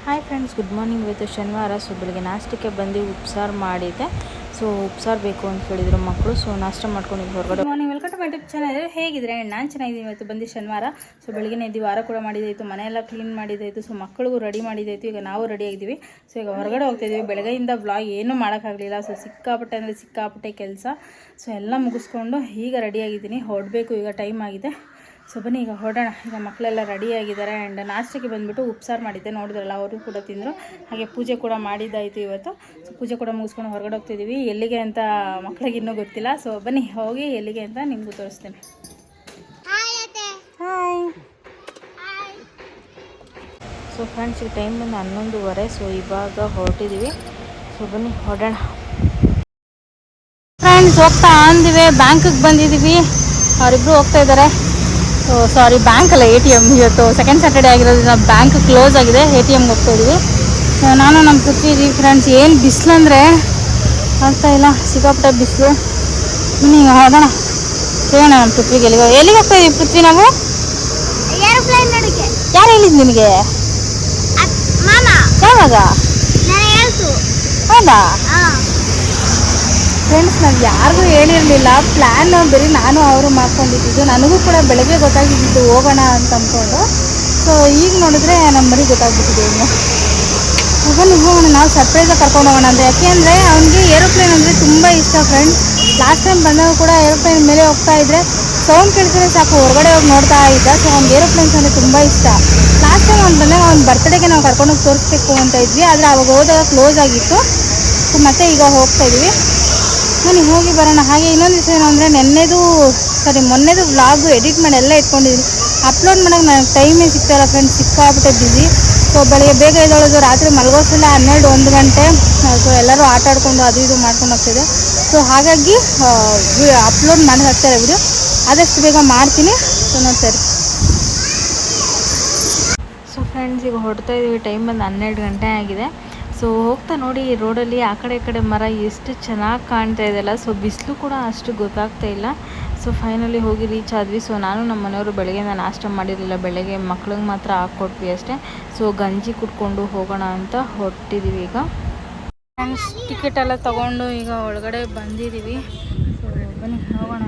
Hi friends, good morning. ಇವತ್ತು ಶನಿವಾರ. So ಬೆಳಿಗ್ಗೆ ನಾಷ್ಟಕ್ಕೆ ಬಂದು ಉಪ್ಸಾರು ಮಾಡಿದ್ದೆ. ಸೊ ಉಪ್ಸಾರು ಬೇಕು ಅಂತ ಹೇಳಿದರು ಮಕ್ಕಳು. ಸೊ ನಾಷ್ಟ ಮಾಡ್ಕೊಂಡು ಹೊರಗಡೆ. Good morning, welcome to my YouTube channel. ಹೇಗಿದ್ರೆ ನಾನು ಚೆನ್ನಾಗಿದ್ದೀನಿ. ಇವತ್ತು ಬಂದು ಶನಿವಾರ. ಸೊ ಬೆಳಿಗ್ಗೆ ಎದ್ದು ವಾರ ಕೂಡ ಮಾಡಿದಾಯಿತು, ಮನೆಯೆಲ್ಲ ಕ್ಲೀನ್ ಮಾಡಿದಾಯಿತು. ಸೊ ಮಕ್ಕಳಿಗೂ ರೆಡಿ ಮಾಡಿದಾಯಿತು. ಈಗ ನಾವು ರೆಡಿ ಆಗಿದ್ದೀವಿ. ಸೊ ಈಗ ಹೊರಗಡೆ ಹೋಗ್ತಾಯಿದ್ದೀವಿ. ಬೆಳಗ್ಗೆಯಿಂದ ವ್ಲಾಗ್ ಏನೂ ಮಾಡೋಕ್ಕಾಗಲಿಲ್ಲ. ಸೊ ಸಿಕ್ಕಾಪಟ್ಟೆ ಅಂದರೆ ಸಿಕ್ಕಾಪಟ್ಟೆ ಕೆಲಸ. ಸೊ ಎಲ್ಲ ಮುಗಿಸ್ಕೊಂಡು ಈಗ ರೆಡಿಯಾಗಿದ್ದೀನಿ. ಹೊರಡಬೇಕು, ಈಗ ಟೈಮ್ ಆಗಿದೆ. ಸೊ ಬನ್ನಿ ಈಗ ಹೊರಡೋಣ. ಈಗ ಮಕ್ಕಳೆಲ್ಲ ರೆಡಿಯಾಗಿದ್ದಾರೆ. ಆ್ಯಂಡ್ ನಾಷ್ಟಕ್ಕೆ ಬಂದುಬಿಟ್ಟು ಉಪ್ಸಾರು ಮಾಡಿದ್ದೆ, ನೋಡಿದ್ರಲ್ಲ, ಅವರು ಕೂಡ ತಿಂದರು. ಹಾಗೆ ಪೂಜೆ ಕೂಡ ಮಾಡಿದ್ದಾಯಿತು ಇವತ್ತು. ಸೊ ಪೂಜೆ ಕೂಡ ಮುಗಿಸ್ಕೊಂಡು ಹೊರಗಡೆ ಹೋಗ್ತಿದ್ದೀವಿ. ಎಲ್ಲಿಗೆ ಅಂತ ಮಕ್ಕಳಿಗೆ ಇನ್ನೂ ಗೊತ್ತಿಲ್ಲ. ಸೊ ಬನ್ನಿ ಹೋಗಿ ಎಲ್ಲಿಗೆ ಅಂತ ನಿಮಗೂ ತೋರಿಸ್ತೇನೆ. ಹಾಯ್. ಸೊ ಫ್ರೆಂಡ್ಸ್, ಈಗ ಟೈಮ್ ಬಂದು 11:30. ಸೊ ಇವಾಗ ಹೊರಟಿದ್ದೀವಿ. ಸೊ ಬನ್ನಿ ಹೊರಡೋಣ. ಫ್ರೆಂಡ್ಸ್, ಹೋಗ್ತಾ ಅಂದಿವೆ ಬ್ಯಾಂಕಿಗೆ ಬಂದಿದ್ದೀವಿ. ಅವರಿಬ್ಬರು ಹೋಗ್ತಾ ಇದ್ದಾರೆ. ಸೊ ಸಾರಿ, ಬ್ಯಾಂಕ್ ಅಲ್ಲ, ATM. ಇವತ್ತು ಸೆಕೆಂಡ್ ಸ್ಯಾಟರ್ಡೇ ಆಗಿರೋದ್ರಿಂದ ಬ್ಯಾಂಕ್ ಕ್ಲೋಸ್ ಆಗಿದೆ. ATMಗೆ ಹೋಗ್ತಾ ಇದ್ದೀವಿ. ನಾನು ನಮ್ಮ ಪೃಥ್ವಿ ಇದ್ದೀವಿ. ಫ್ರೆಂಡ್ಸ್, ಏನು ಬಿಸಿಲು ಅಂದರೆ ಆಗ್ತಾ ಇಲ್ಲ, ಸಿಕ್ಕಾಪಟ್ಟೆ ಬಿಸಿಲು. ಈಗ ಹೋಗೋಣ. ಹೇಳೋಣ ನಮ್ಮ ಪೃಥ್ವಿಗೆ ಎಲ್ಲಿಗೆ ಹೋಗ್ತಾ ಇದ್ದೀವಿ ಪೃಥ್ವಿ ನಾವು? ಯಾರು ಹೇಳಿದ್ದು ನಿನಗೆ? ಯಾವಾಗ? ಹೌದಾ? ಫ್ರೆಂಡ್ಸ್, ನಾವು ಯಾರಿಗೂ ಹೇಳಿರಲಿಲ್ಲ. ಪ್ಲ್ಯಾನ್ ಬರೀ ನಾನು ಅವರು ಮಾಡ್ಕೊಂಡಿದ್ದು. ನನಗೂ ಕೂಡ ಬೆಳಗ್ಗೆ ಗೊತ್ತಾಗಿದ್ದು ಹೋಗೋಣ ಅಂತ ಅಂದ್ಕೊಂಡು. ಸೊ ಈಗ ನೋಡಿದ್ರೆ ನಮ್ಮ ಮರಿ ಗೊತ್ತಾಗ್ಬಿಟ್ಟಿದೆ. ಇನ್ನು ಹೋಗೋಣ, ನಾವು ಸರ್ಪ್ರೈಸಾಗಿ ಕರ್ಕೊಂಡು ಹೋಗೋಣ ಅಂತ. ಯಾಕೆ ಅಂದರೆ ಅವನಿಗೆ ಏರೋಪ್ಲೇನ್ ಅಂದರೆ ತುಂಬ ಇಷ್ಟ. ಫ್ರೆಂಡ್ಸ್, ಲಾಸ್ಟ್ ಟೈಮ್ ಬಂದಾಗ ಕೂಡ ಏರೋಪ್ಲೇನ್ ಮೇಲೆ ಹೋಗ್ತಾ ಇದ್ದರೆ ಸೌಂಡ್ ಕೇಳಿದ್ರೆ ಸಾಕು ಹೊರಗಡೆ ಹೋಗಿ ನೋಡ್ತಾ ಇದ್ದ. ಸೊ ಅವ್ನಿಗೆ ಏರೋಪ್ಲೇನ್ಸ್ ಅಂದರೆ ತುಂಬ ಇಷ್ಟ. ಲಾಸ್ಟ್ ಟೈಮ್ ಅವ್ನು ಬಂದಾಗ ಅವ್ನ ಬರ್ತ್ಡೇಗೆ ನಾವು ಕರ್ಕೊಂಡೋಗಿ ತೋರಿಸ್ಬೇಕು ಅಂತ ಇದ್ವಿ. ಆದರೆ ಅವಾಗ ಹೋದಾಗ ಕ್ಲೋಸ್ ಆಗಿತ್ತು. ಸೊ ಮತ್ತೆ ಈಗ ಹೋಗ್ತಾ ಇದ್ವಿ. ನನಗೆ ಹೋಗಿ ಬರೋಣ. ಹಾಗೆ ಇನ್ನೊಂದು ವಿಷಯ ಏನು ಅಂದರೆ ಮೊನ್ನೆದು ವ್ಲಾಗು ಎಡಿಟ್ ಮಾಡಿ ಎಲ್ಲ ಇಟ್ಕೊಂಡಿದ್ದೀನಿ. ಅಪ್ಲೋಡ್ ಮಾಡೋಕ್ಕೆ ನನಗೆ ಟೈಮೇ ಸಿಗ್ತಾಯಿಲ್ಲ ಫ್ರೆಂಡ್ಸ್, ಸಿಕ್ಕಾಬಿಟ್ಟೆ ಬ್ಯುಸಿ. ಸೊ ಬೆಳಗ್ಗೆ ಬೇಗ ಎದ್ದೇಳೋದು, ರಾತ್ರಿ ಮಲಗೋಸಲ 12-1 ಗಂಟೆ. ಸೊ ಎಲ್ಲರೂ ಆಟ ಆಡ್ಕೊಂಡು ಅದು ಇದು ಮಾಡ್ಕೊಂಡು ಹೋಗ್ತಿದೆ. ಸೊ ಹಾಗಾಗಿ ಅಪ್ಲೋಡ್ ಮಾಡಿ ಹಾಕ್ತಾರೆ ವಿಡಿಯೋ. ಆದಷ್ಟು ಬೇಗ ಮಾಡ್ತೀನಿ. ಸೊ ನೋಡ್ತಾರೆ. ಸೊ ಫ್ರೆಂಡ್ಸ್, ಈಗ ಹೊರಡ್ತಾ ಇದ್ದೀವಿ. ಟೈಮ್ ಬಂದು 12 ಗಂಟೆ ಆಗಿದೆ. ಸೊ ಹೋಗ್ತಾ ನೋಡಿ, ರೋಡಲ್ಲಿ ಆ ಕಡೆ ಈ ಕಡೆ ಮರ ಎಷ್ಟು ಚೆನ್ನಾಗಿ ಕಾಣ್ತಾ ಇದೆಯಲ್ಲ. ಸೊ ಬಿಸಿಲು ಕೂಡ ಅಷ್ಟು ಗೊತ್ತಾಗ್ತಾ ಇಲ್ಲ. ಸೊ ಫೈನಲಿ ಹೋಗಿ ರೀಚ್ ಆದ್ವಿ. ಸೊ ನಾನು ನಮ್ಮ ಮನೆಯವರು ಬೆಳಗ್ಗೆಯಿಂದ ನಾಷ್ಟ ಮಾಡಿರಲಿಲ್ಲ. ಬೆಳಗ್ಗೆ ಮಕ್ಳಿಗೆ ಮಾತ್ರ ಹಾಕ್ಕೊಟ್ವಿ ಅಷ್ಟೇ. ಸೊ ಗಂಜಿ ಕುಟ್ಕೊಂಡು ಹೋಗೋಣ ಅಂತ ಹೊರಟಿದ್ದೀವಿ. ಈಗ ಫ್ರೆಂಡ್ಸ್, ಟಿಕೆಟ್ ಎಲ್ಲ ತೊಗೊಂಡು ಈಗ ಒಳಗಡೆ ಬಂದಿದ್ದೀವಿ. ಸೊ ಬನ್ನಿ ಹೋಗೋಣ.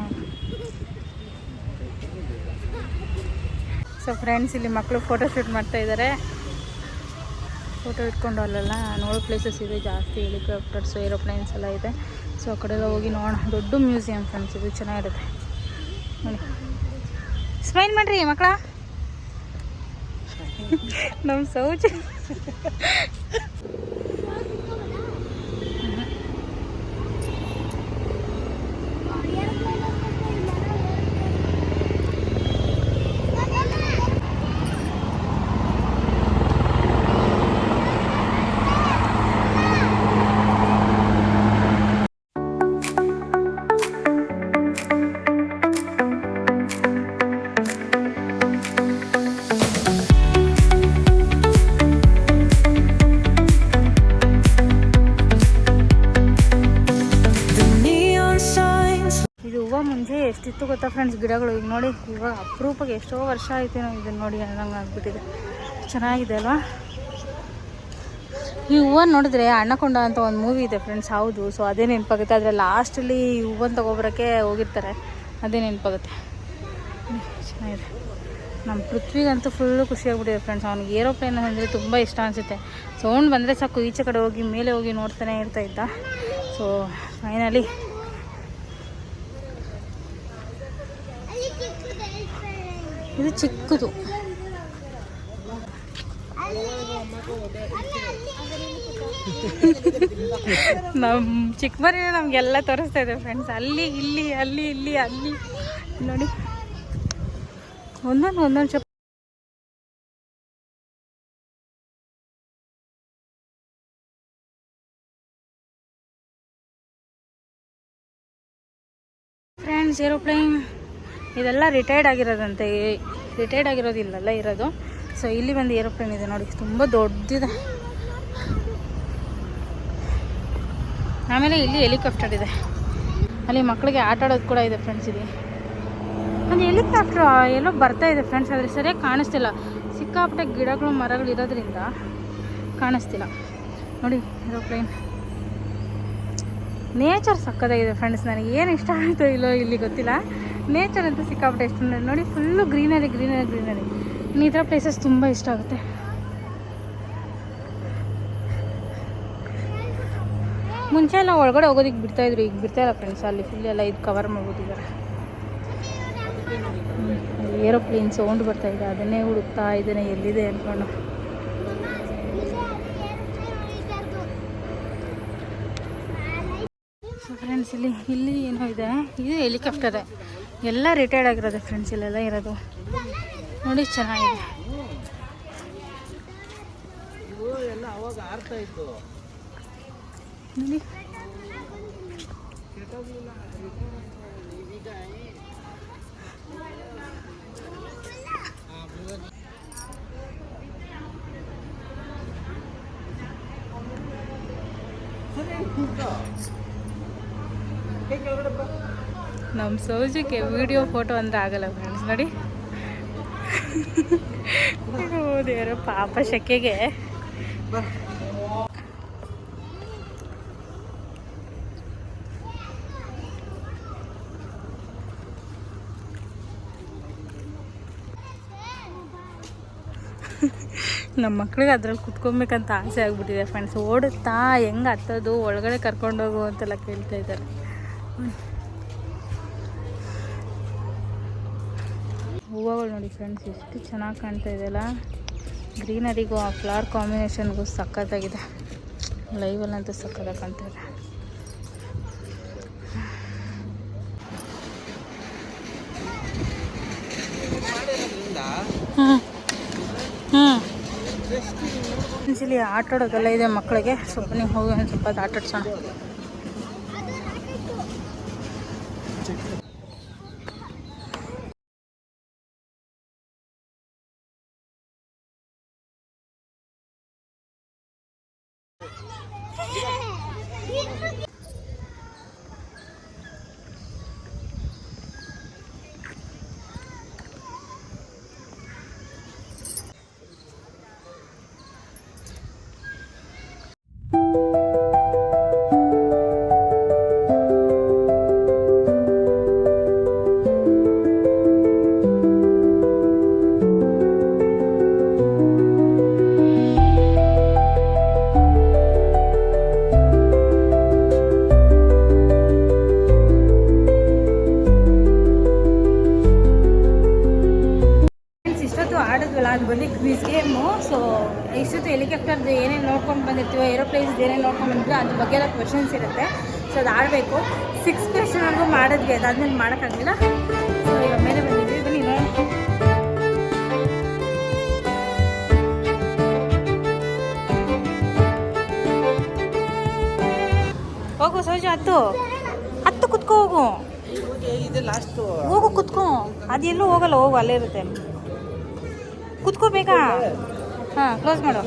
ಸೊ ಫ್ರೆಂಡ್ಸ್, ಇಲ್ಲಿ ಮಕ್ಕಳು ಫೋಟೋಶೂಟ್ ಮಾಡ್ತಾಯಿದ್ದಾರೆ. ಫೋಟೋ ಇಟ್ಕೊಂಡು ಅಲ್ಲೆಲ್ಲ ನೋಡೋ ಪ್ಲೇಸಸ್ ಇದೆ ಜಾಸ್ತಿ. ಹೆಲಿಕಾಪ್ಟರ್ಸು, ಏರೋಪ್ಲೇನ್ಸ್ ಎಲ್ಲ ಇದೆ. ಸೊ ಆ ಕಡೆ ಎಲ್ಲ ಹೋಗಿ ನೋಡೋಣ. ದೊಡ್ಡ ಮ್ಯೂಸಿಯಂ ಫ್ರೆಂಡ್ಸ್, ಇದು ಚೆನ್ನಾಗಿರುತ್ತೆ ನೋಡಿ. ಸ್ಮೈಲ್ ಮಾಡಿರಿ ಮಕ್ಕಳ. ನಮ್ಮ ಸೌಜ್ ಮುಂಚೆ ಎಷ್ಟಿತ್ತು ಗೊತ್ತಾ ಫ್ರೆಂಡ್ಸ್ ಗಿಡಗಳು. ಈಗ ನೋಡಿ, ಇವಾಗ ಅಪರೂಪಕ್ಕೆ ಎಷ್ಟೋ ವರ್ಷ ಆಯ್ತು ನಾವು ಇದನ್ನು ನೋಡಿ ಅನ್ನಂಗೆ ಆಗ್ಬಿಟ್ಟಿದೆ. ಚೆನ್ನಾಗಿದೆ ಅಲ್ವಾ? ಈ ಹೂವನ್ನು ನೋಡಿದ್ರೆ ಅಣ್ಣಕೊಂಡ ಅಂತ ಒಂದು ಮೂವಿ ಇದೆ ಫ್ರೆಂಡ್ಸ್. ಹೌದು. ಸೊ ಅದೇ ನೆನಪಾಗುತ್ತೆ. ಆದರೆ ಲಾಸ್ಟಲ್ಲಿ ಈ ಹೂವನ್ನು ತೊಗೊಬರೋಕ್ಕೆ ಹೋಗಿರ್ತಾರೆ, ಅದೇ ನೆನಪಾಗುತ್ತೆ. ಚೆನ್ನಾಗಿದೆ. ನಮ್ಮ ಪೃಥ್ವಿಗಂತೂ ಫುಲ್ಲು ಖುಷಿಯಾಗ್ಬಿಟ್ಟಿದೆ ಫ್ರೆಂಡ್ಸ್. ಅವ್ನಿಗೆ ಏರೋಪ್ಲೇನ್ ಅಂದರೆ ತುಂಬ ಇಷ್ಟ ಅನಿಸುತ್ತೆ. ಸೌಂಡ್ ಬಂದರೆ ಸಾಕು ಈಚೆ ಕಡೆ ಹೋಗಿ ಮೇಲೆ ಹೋಗಿ ನೋಡ್ತಾನೆ ಇರ್ತಾಯಿದ್ದ. ಸೊ ಫೈನಲಿ ಇದು ಚಿಕ್ಕದು. ನಮ್ಮ ಚಿಕ್ಕ ಮರಿನ ನಮಗೆಲ್ಲ ತೋರಿಸ್ತಾ ಇದೆ ಫ್ರೆಂಡ್ಸ್. ಅಲ್ಲಿ ಇಲ್ಲಿ ಅಲ್ಲಿ ಇಲ್ಲಿ ಅಲ್ಲಿ ನೋಡಿ, ಒಂದೊಂದು ಚಪ್ಪ. ಫ್ರೆಂಡ್ಸ್, ಏರೋಪ್ಲೇನ್ ಇದೆಲ್ಲ ರಿಟೈರ್ಡ್ ಆಗಿರೋದಂತೆ. ರಿಟೈರ್ಡ್ ಆಗಿರೋದಿಲ್ಲಲ್ಲ ಇರೋದು. ಸೊ ಇಲ್ಲಿ ಒಂದು ಏರೋಪ್ಲೇನ್ ಇದೆ ನೋಡಿ, ತುಂಬ ದೊಡ್ಡದಿದೆ. ಆಮೇಲೆ ಇಲ್ಲಿ ಹೆಲಿಕಾಪ್ಟರ್ ಇದೆ. ಅಲ್ಲಿ ಮಕ್ಕಳಿಗೆ ಆಟ ಆಡೋದು ಕೂಡ ಇದೆ ಫ್ರೆಂಡ್ಸ್. ಇಲ್ಲಿ ಒಂದು ಹೆಲಿಕಾಪ್ಟರ್ ಎಲ್ಲೋ ಬರ್ತಾ ಇದೆ ಫ್ರೆಂಡ್ಸ್, ಆದರೆ ಸರಿಯಾಗಿ ಕಾಣಿಸ್ತಿಲ್ಲ. ಸಿಕ್ಕಾಪಟ್ಟೆ ಗಿಡಗಳು ಮರಗಳು ಇರೋದ್ರಿಂದ ಕಾಣಿಸ್ತಿಲ್ಲ ನೋಡಿ ಏರೋಪ್ಲೇನ್. ನೇಚರ್ ಸಕ್ಕತ್ತಾಗಿದೆ ಫ್ರೆಂಡ್ಸ್. ನನಗೆ ಏನು ಇಷ್ಟ ಆಯಿತು ಇಲ್ಲೋ ಇಲ್ಲಿ ಗೊತ್ತಿಲ್ಲ. ನೇಚರ್ ಅಂತೂ ಸಿಕ್ಕಾಪಟ್ಟೆ ಇಷ್ಟ ನೋಡಿ. Full greenery greenery greenery. ಈ ಥರ ಪ್ಲೇಸಸ್ ತುಂಬ ಇಷ್ಟ ಆಗುತ್ತೆ. ಮುಂಚೆ ಎಲ್ಲ ಒಳಗಡೆ ಹೋಗೋದಕ್ಕೆ ಬಿಡ್ತಾಯಿದ್ರು, ಈಗ ಬಿಡ್ತಾಯಿಲ್ಲ ಫ್ರೆಂಡ್ಸ್. ಅಲ್ಲಿ ಫುಲ್ ಎಲ್ಲ ಇದು ಕವರ್ ಮಾಡ್ಬೋದಿದ್ದಾರೆ. ಏರೋಪ್ಲೇನ್ ಸೌಂಡ್ ಬರ್ತಾಯಿದೆ, ಅದನ್ನೇ ಹುಡುಕ್ತಾ ಇದ್ದೇನೆ ಎಲ್ಲಿದೆ ಅಂದ್ಕೊಂಡು. ಸೊ ಫ್ರೆಂಡ್ಸ್ ಇಲ್ಲಿ ಏನೋ ಇದೆ, ಇದು ಹೆಲಿಕಾಪ್ಟರ್. ಎಲ್ಲ ರಿಟೈರ್ಡ್ ಆಗಿರೋದು ಫ್ರೆಂಡ್ಸ್ ಇಲ್ಲೆಲ್ಲ ಇರೋದು. ನೋಡಿ ಚೆನ್ನಾಗಿದೆ. ನೋಡಿ ನಮ್ಮ ಸೌಜಿಗೆ ವಿಡಿಯೋ ಫೋಟೋ ಅಂದರೆ ಆಗಲ್ಲ ಫ್ರೆಂಡ್ಸ್. ನೋಡಿ ದೇವರು ಪಾಪ ಶೆಕೆಗೆ. ನಮ್ಮ ಮಕ್ಳಿಗೆ ಅದ್ರಲ್ಲಿ ಕುತ್ಕೊಬೇಕಂತ ಆಸೆ ಆಗ್ಬಿಟ್ಟಿದೆ ಫ್ರೆಂಡ್ಸ್. ಓಡುತ್ತಾ ಹೆಂಗೆ ಹತ್ತೋದು, ಒಳಗಡೆ ಕರ್ಕೊಂಡೋಗು ಅಂತೆಲ್ಲ ಕೇಳ್ತಾ ಇದ್ದಾರೆ. ಹೂವುಗಳು ನೋಡಿ ಫ್ರೆಂಡ್ಸ್ ಎಷ್ಟು ಚೆನ್ನಾಗಿ ಕಾಣ್ತಾ ಇದೆಯಲ್ಲ. ಗ್ರೀನರಿಗೂ ಆ ಫ್ಲವರ್ ಕಾಂಬಿನೇಷನ್ಗೂ ಸಕ್ಕತ್ತಾಗಿದೆ. ಲೈವಲ್ಲಂತೂ ಸಕ್ಕತ್ತಾಗಿ ಕಾಣ್ತಾ ಇದೆ. ಇಲ್ಲಿ ಆಟ ಆಡೋದೆಲ್ಲ ಇದೆ ಮಕ್ಕಳಿಗೆ. ಸ್ವಲ್ಪ ನೀವು ಹೋಗಿ ಒಂದು ಸ್ವಲ್ಪ ಆಟ ಆಡ್ಸೋಣ. ಅದು ಬಂದು ಕ್ವಿಜ್ ಗೇಮು. ಸೊ ಇಷ್ಟೊತ್ತು ಹೆಲಿಕಾಪ್ಟರ್ದು ಏನೇನು ನೋಡ್ಕೊಂಡು ಬಂದಿರ್ತೀವೋ, ಏರೋಪ್ಲೇನ್ಸ್ ಏನೇನು ನೋಡ್ಕೊಂಡು ಬಂದಿರ್ತೀವೋ ಅದ್ರ ಬಗ್ಗೆ ಎಲ್ಲ ಕ್ವೆಶನ್ಸ್ ಇರುತ್ತೆ. ಸೊ ಅದು ಆಡಬೇಕು. 6 ಕ್ವೆಶನ್ವರೆಗೂ ಮಾಡಿದ್ವಿ, ಅದಾದ್ಮೇಲೆ ಮಾಡೋಕ್ಕಾಗಲಿಲ್ಲ. ಸೊ ಇವಾಗ ಮೇಲೆ ಬಂದಿದ್ವಿ. ಬನ್ನಿ ಹೋಗು ಸೌಜು, ಹತ್ತು ಕುತ್ಕೋ ಹೋಗು. ಹೋಗು ಕುತ್ಕೋ. ಅದೆಲ್ಲೂ ಹೋಗಲ್ಲ, ಹೋಗು ಅಲ್ಲೇ ಇರುತ್ತೆ. ಕುತ್ಕೋಬೇಕಾ? ಹಾಂ, ಕ್ಲೋಸ್ ಮಾಡು.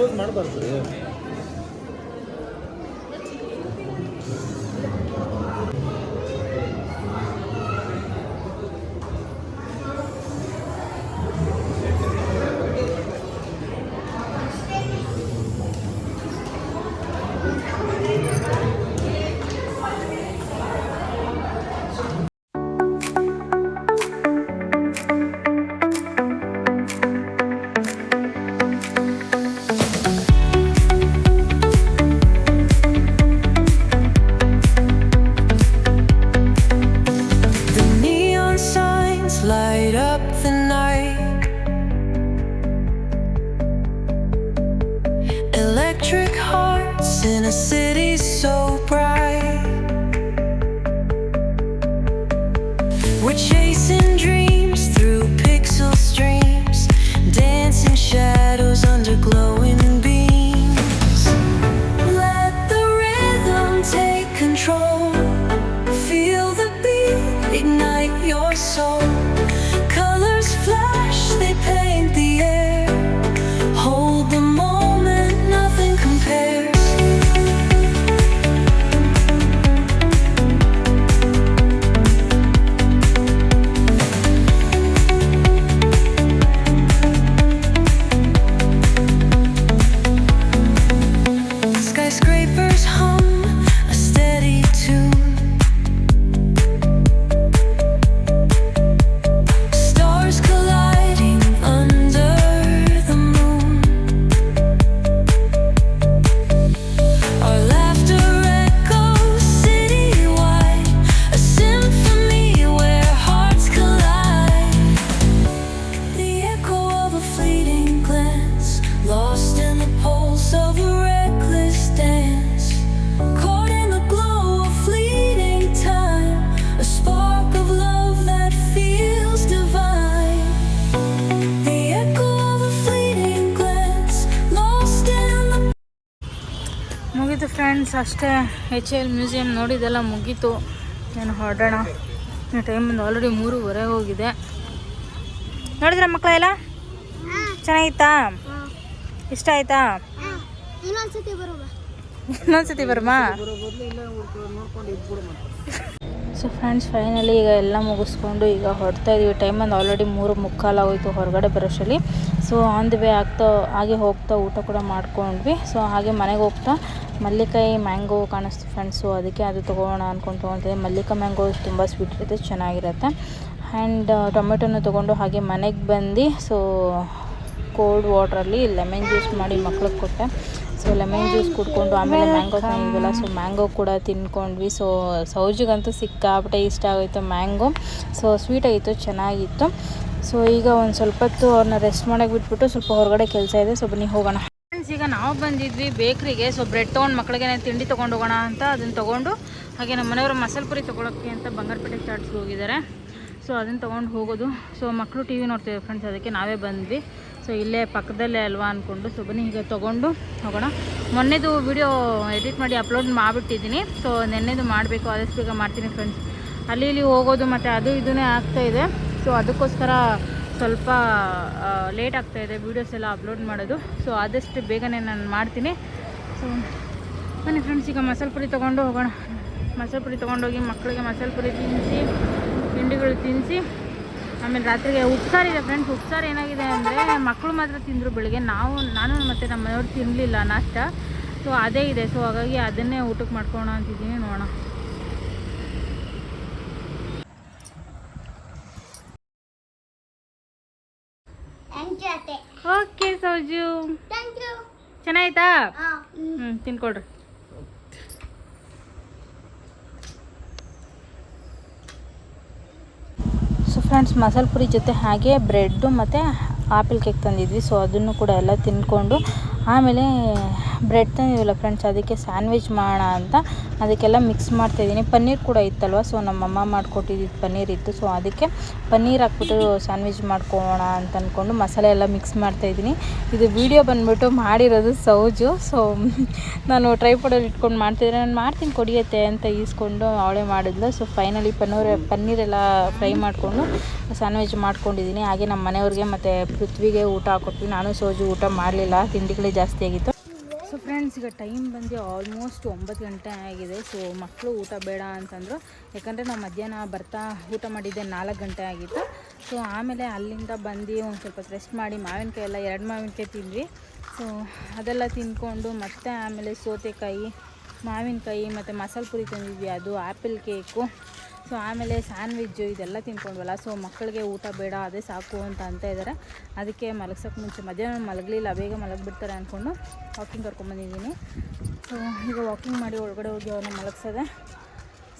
ಮುಗೀತು ಫ್ರೆಂಡ್ಸ್, ಅಷ್ಟೇ. HL ಮ್ಯೂಸಿಯಂ ನೋಡಿದೆಲ್ಲ ಮುಗೀತು. ನಾನು ಹೊರಡೋಣ. ಟೈಮ್ ಬಂದು ಆಲ್ರೆಡಿ 3:15 ಹೋಗಿದೆ. ನೋಡಿದ್ರ ಮಕ್ಕಳೆಲ್ಲ ಚೆನ್ನಾಗಿತ್ತಾ? ಇಷ್ಟ ಆಯ್ತಾ? ಇನ್ನೊಂದ್ಸತಿ ಬರಮಾ? ಸೊ ಫ್ರೆಂಡ್ಸ್, ಫೈನಲಿ ಈಗ ಎಲ್ಲ ಮುಗಿಸ್ಕೊಂಡು ಈಗ ಹೊರಡ್ತಾ ಇದೀವಿ. ಟೈಮ್ ಬಂದು ಆಲ್ರೆಡಿ 3:45 ಆಗೋಯ್ತು ಹೊರಗಡೆ ಬರೋಷ್ಟರಲ್ಲಿ. ಸೊ ಆನ್ ದಿ ವೇ ಹಾಗೆ ಹೋಗ್ತಾ ಊಟ ಕೂಡ ಮಾಡ್ಕೊಂಡ್ವಿ. ಸೊ ಹಾಗೆ ಮನೆಗೆ ಹೋಗ್ತಾ ಮಲ್ಲಿಕಾಯಿ ಮ್ಯಾಂಗೋ ಕಾಣಿಸ್ತು ಫ್ರೆಂಡ್ಸ್. ಸೊ ಅದಕ್ಕೆ ಅದು ತೊಗೋಣ ಅಂದ್ಕೊಂಡು ತೊಗೊಳ್ತಿದ್ದೆ. ಮಲ್ಲಿಕಾಯಿ ಮ್ಯಾಂಗೋ ತುಂಬ ಸ್ವೀಟ್ ಇರುತ್ತೆ, ಚೆನ್ನಾಗಿರುತ್ತೆ. ಆ್ಯಂಡ್ ಟೊಮೆಟೊನ ತೊಗೊಂಡು ಹಾಗೆ ಮನೆಗೆ ಬಂದು ಸೊ ಕೋಲ್ಡ್ ವಾಟ್ರಲ್ಲಿ ಲೆಮನ್ ಜ್ಯೂಸ್ ಮಾಡಿ ಮಕ್ಳಿಗೆ ಕೊಟ್ಟೆ. ಸೊ ಲೆಮನ್ ಜ್ಯೂಸ್ ಕುಡ್ಕೊಂಡು ಆಮೇಲೆ ಮ್ಯಾಂಗೋ ತಂದಿದ್ವಲ್ಲ, ಸೊ ಮ್ಯಾಂಗೋ ಕೂಡ ತಿನ್ಕೊಂಡ್ವಿ. ಸೊ ಸೌಜಿಗಂತೂ ಸಿಕ್ಕಾಪಟ್ಟೆ ಇಷ್ಟ ಆಗೋಯ್ತು ಮ್ಯಾಂಗೋ. ಸೊ ಸ್ವೀಟ್ ಆಗಿತ್ತು, ಚೆನ್ನಾಗಿತ್ತು. ಸೊ ಈಗ ಒಂದು ಸ್ವಲ್ಪ ಹೊತ್ತು ಅವ್ರನ್ನ ರೆಸ್ಟ್ ಮಾಡೋಕ್ಕೆ ಬಿಟ್ಬಿಟ್ಟು ಸ್ವಲ್ಪ ಹೊರಗಡೆ ಕೆಲಸ ಇದೆ. ಸೊ ಬನ್ನಿ ಹೋಗೋಣ ಫ್ರೆಂಡ್ಸ್. ಈಗ ನಾವು ಬಂದಿದ್ವಿ ಬೇಕ್ರಿಗೆ. ಸೊ ಬ್ರೆಡ್ ತೊಗೊಂಡು ಮಕ್ಕಳಿಗೆ ತಿಂಡಿ ತೊಗೊಂಡು ಹೋಗೋಣ ಅಂತ ಅದನ್ನು ತೊಗೊಂಡು, ಹಾಗೆ ನಮ್ಮ ಮನೆಯವರು ಮಸಾಲೆ ಪುರಿ ತೊಗೊಳಕ್ಕೆ ಅಂತ ಬಂಗಾರಪೇಟೆ ಚಾಟ್ಸ್ಗೆ ಹೋಗಿದ್ದಾರೆ. ಸೊ ಅದನ್ನು ತೊಗೊಂಡು ಹೋಗೋದು. ಸೊ ಮಕ್ಕಳು ಟಿ ವಿ ನೋಡ್ತಿದ್ದಾರೆ ಫ್ರೆಂಡ್ಸ್, ಅದಕ್ಕೆ ನಾವೇ ಬಂದ್ವಿ. ಸೊ ಇಲ್ಲೇ ಪಕ್ಕದಲ್ಲೇ ಅಲ್ವಾ ಅಂದ್ಕೊಂಡು ಸೊ ಬನ್ನಿ ಈಗ ತೊಗೊಂಡು ಹೋಗೋಣ. ಮೊನ್ನೆದು ವಿಡಿಯೋ ಎಡಿಟ್ ಮಾಡಿ ಅಪ್ಲೋಡ್ ಮಾಡಿಬಿಟ್ಟಿದ್ದೀನಿ. ಸೊ ನೆನ್ನೆದು ಮಾಡಬೇಕು, ಆದಷ್ಟು ಬೇಗ ಮಾಡ್ತೀನಿ ಫ್ರೆಂಡ್ಸ್. ಅಲ್ಲಿ ಇಲ್ಲಿ ಹೋಗೋದು ಮತ್ತು ಅದು ಇದನ್ನೇ ಆಗ್ತಾಯಿದೆ. ಸೊ ಅದಕ್ಕೋಸ್ಕರ ಸ್ವಲ್ಪ ಲೇಟ್ ಆಗ್ತಾಯಿದೆ ವೀಡಿಯೋಸ್ ಎಲ್ಲ ಅಪ್ಲೋಡ್ ಮಾಡೋದು. ಸೊ ಆದಷ್ಟು ಬೇಗನೆ ನಾನು ಮಾಡ್ತೀನಿ. ಸೊ ಬನ್ನಿ ಫ್ರೆಂಡ್ಸ್, ಈಗ ಮಸಾಲೆ ಪುರಿ ತೊಗೊಂಡು ಹೋಗೋಣ. ಮಸಾಲೆ ಪುರಿ ತೊಗೊಂಡೋಗಿ ಮಕ್ಕಳಿಗೆ ಮಸಾಲೆ ಪುರಿ ತಿನ್ನಿಸಿ, ತಿಂಡಿಗಳು ತಿನ್ನಿಸಿ, ಆಮೇಲೆ ರಾತ್ರಿಗೆ ಉಪ್ಸಾರಿದೆ ಫ್ರೆಂಡ್ಸ್. ಉಪ್ಸಾರು ಏನಾಗಿದೆ ಅಂದರೆ ಮಕ್ಕಳು ಮಾತ್ರ ತಿಂದರು ಬೆಳಿಗ್ಗೆ, ನಾನು ಮತ್ತು ನಮ್ಮ ಮನೆಯವ್ರು ತಿನ್ನಲಿಲ್ಲ ನಾಷ್ಟ. ಸೊ ಅದೇ ಇದೆ. ಸೊ ಹಾಗಾಗಿ ಅದನ್ನೇ ಊಟಕ್ಕೆ ಮಾಡ್ಕೊಳ್ಳೋಣ ಅಂತಿದ್ದೀನಿ. ನೋಡೋಣ. ಓಕೆ ಸೌಜು, ಚೆನ್ನಾಯ್ತಾ? ತಿನ್ಕೊಡ್ರಿ. ಸೊ ಫ್ರೆಂಡ್ಸ್, ಮಸಾಲೆ ಪುರಿ ಜೊತೆ ಹಾಗೆ ಬ್ರೆಡ್ಡು ಮತ್ತು ಆಪಲ್ ಕೇಕ್ ತಂದಿದ್ವಿ. ಸೊ ಅದನ್ನು ಕೂಡ ಎಲ್ಲ ತಿಂದ್ಕೊಂಡು ಆಮೇಲೆ ಬ್ರೆಡ್ ತಂದಿದ್ವಲ್ಲ ಫ್ರೆಂಡ್ಸ್, ಅದಕ್ಕೆ ಸ್ಯಾಂಡ್ವಿಚ್ ಮಾಡೋಣ ಅಂತ ಅದಕ್ಕೆಲ್ಲ ಮಿಕ್ಸ್ ಮಾಡ್ತಾಯಿದ್ದೀನಿ. ಪನ್ನೀರ್ ಕೂಡ ಇತ್ತಲ್ವ, ಸೊ ನಮ್ಮಮ್ಮ ಮಾಡಿಕೊಟ್ಟಿದ್ದು ಪನ್ನೀರ್ ಇತ್ತು. ಸೊ ಅದಕ್ಕೆ ಪನ್ನೀರ್ ಹಾಕ್ಬಿಟ್ಟು ಸ್ಯಾಂಡ್ವಿಚ್ ಮಾಡ್ಕೊಳ್ಳೋಣ ಅಂತ ಅಂದ್ಕೊಂಡು ಮಸಾಲೆ ಎಲ್ಲ ಮಿಕ್ಸ್ ಮಾಡ್ತಾಯಿದ್ದೀನಿ. ಇದು ವಿಡಿಯೋ ಬಂದುಬಿಟ್ಟು ಮಾಡಿರೋದು ಸೌಜು. ಸೊ ನಾನು ಟ್ರೈಪಾಡಲ್ಲಿ ಇಟ್ಕೊಂಡು ಮಾಡ್ತಿದ್ರೆ ನಾನು ಮಾಡ್ತೀನಿ ಕೊಡಿಯತ್ತೆ ಅಂತ ಈಸ್ಕೊಂಡು ಅವಳೇ ಮಾಡಿದ್ಲು. ಸೊ ಫೈನಲಿ ಪನ್ನೀರೆಲ್ಲ ಫ್ರೈ ಮಾಡಿಕೊಂಡು ಸ್ಯಾಂಡ್ವಿಚ್ ಮಾಡ್ಕೊಂಡಿದ್ದೀನಿ. ಹಾಗೆ ನಮ್ಮ ಮನೆಯವ್ರಿಗೆ ಮತ್ತು ಪೃಥ್ವಿಗೆ ಊಟ ಹಾಕ್ಕೊಟ್ವಿ. ನಾನು ಸೌಜು ಊಟ ಮಾಡಲಿಲ್ಲ, ತಿಂಡಿಗಳೇ ಜಾಸ್ತಿ ಆಗಿತ್ತು. ಸೊ ಫ್ರೆಂಡ್ಸ್, ಈಗ ಟೈಮ್ ಬಂದು ಆಲ್ಮೋಸ್ಟ್ 9 ಗಂಟೆ ಆಗಿದೆ. ಸೊ ಮಕ್ಕಳು ಊಟ ಬೇಡ ಅಂತಂದರು, ಯಾಕಂದರೆ ನಾವು ಮಧ್ಯಾಹ್ನ ಬರ್ತಾ ಊಟ ಮಾಡಿದ್ದೆ 4 ಗಂಟೆ ಆಗಿತ್ತು. ಸೊ ಆಮೇಲೆ ಅಲ್ಲಿಂದ ಬಂದು ಒಂದು ಸ್ವಲ್ಪ ರೆಸ್ಟ್ ಮಾಡಿ ಮಾವಿನಕಾಯಿ ಎಲ್ಲ 2 ಮಾವಿನಕಾಯಿ ತಿಂದ್ವಿ. ಸೊ ಅದೆಲ್ಲ ತಿಂದ್ಕೊಂಡು ಮತ್ತೆ ಆಮೇಲೆ ಸೌತೆಕಾಯಿ, ಮಾವಿನಕಾಯಿ ಮತ್ತು ಮಸಾಲೆ ಪುರಿ ತಂದಿದ್ವಿ, ಅದು ಆ್ಯಪಲ್ ಕೇಕು. ಸೊ ಆಮೇಲೆ ಸ್ಯಾಂಡ್ವಿಜ್ಜು ಇದೆಲ್ಲ ತಿನ್ಕೊಂಡ್ವಲ್ಲ. ಸೊ ಮಕ್ಕಳಿಗೆ ಊಟ ಬೇಡ, ಅದೇ ಸಾಕು ಅಂತ ಇದ್ದಾರೆ. ಅದಕ್ಕೆ ಮಲಗ್ಸೋಕ್ಕೆ ಮುಂಚೆ ಮಧ್ಯಾಹ್ನ ಮಲಗಲಿಲ್ಲ, ಬೇಗ ಮಲಗಿಬಿಡ್ತಾರೆ ಅಂದ್ಕೊಂಡು ವಾಕಿಂಗ್ ಕರ್ಕೊಂಡ್ಬಂದಿದ್ದೀನಿ. ಸೊ ಈಗ ವಾಕಿಂಗ್ ಮಾಡಿ ಒಳಗಡೆ ಹೋಗಿ ಅವ್ರನ್ನ ಮಲಗಿಸೋದೆ.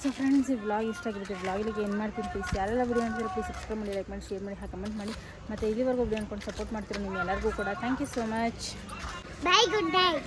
ಸೊ ಫ್ರೆಂಡ್ಸ್, ಈ ವ್ಲಾಗ್ ಇಷ್ಟ ಆಗಿರುತ್ತೆ. ವ್ಲಾಗಿಗೆ ಏನು ಮಾಡ್ತೀನಿ ಪ್ಲೀಸ್, ಯಾರೆಲ್ಲ ವಿಡಿಯೋ ನೋಡ್ತೀರಾ ಪ್ಲೀಸ್ ಸಬ್ಸ್ಕ್ರೈಬ್ ಮಾಡಿ, ಲೈಕ್ ಮಾಡಿ, ಶೇರ್ ಮಾಡಿ, ಕಮೆಂಟ್ ಮಾಡಿ. ಮತ್ತು ಇಲ್ಲಿವರೆಗೂ ವಿಡಿಯೋ ಅಂದ್ಕೊಂಡು ಸಪೋರ್ಟ್ ಮಾಡ್ತೀರಾ ನಿಮ್ಮ ಎಲ್ಲರಿಗೂ ಕೂಡ thank you so much. Bye, good night.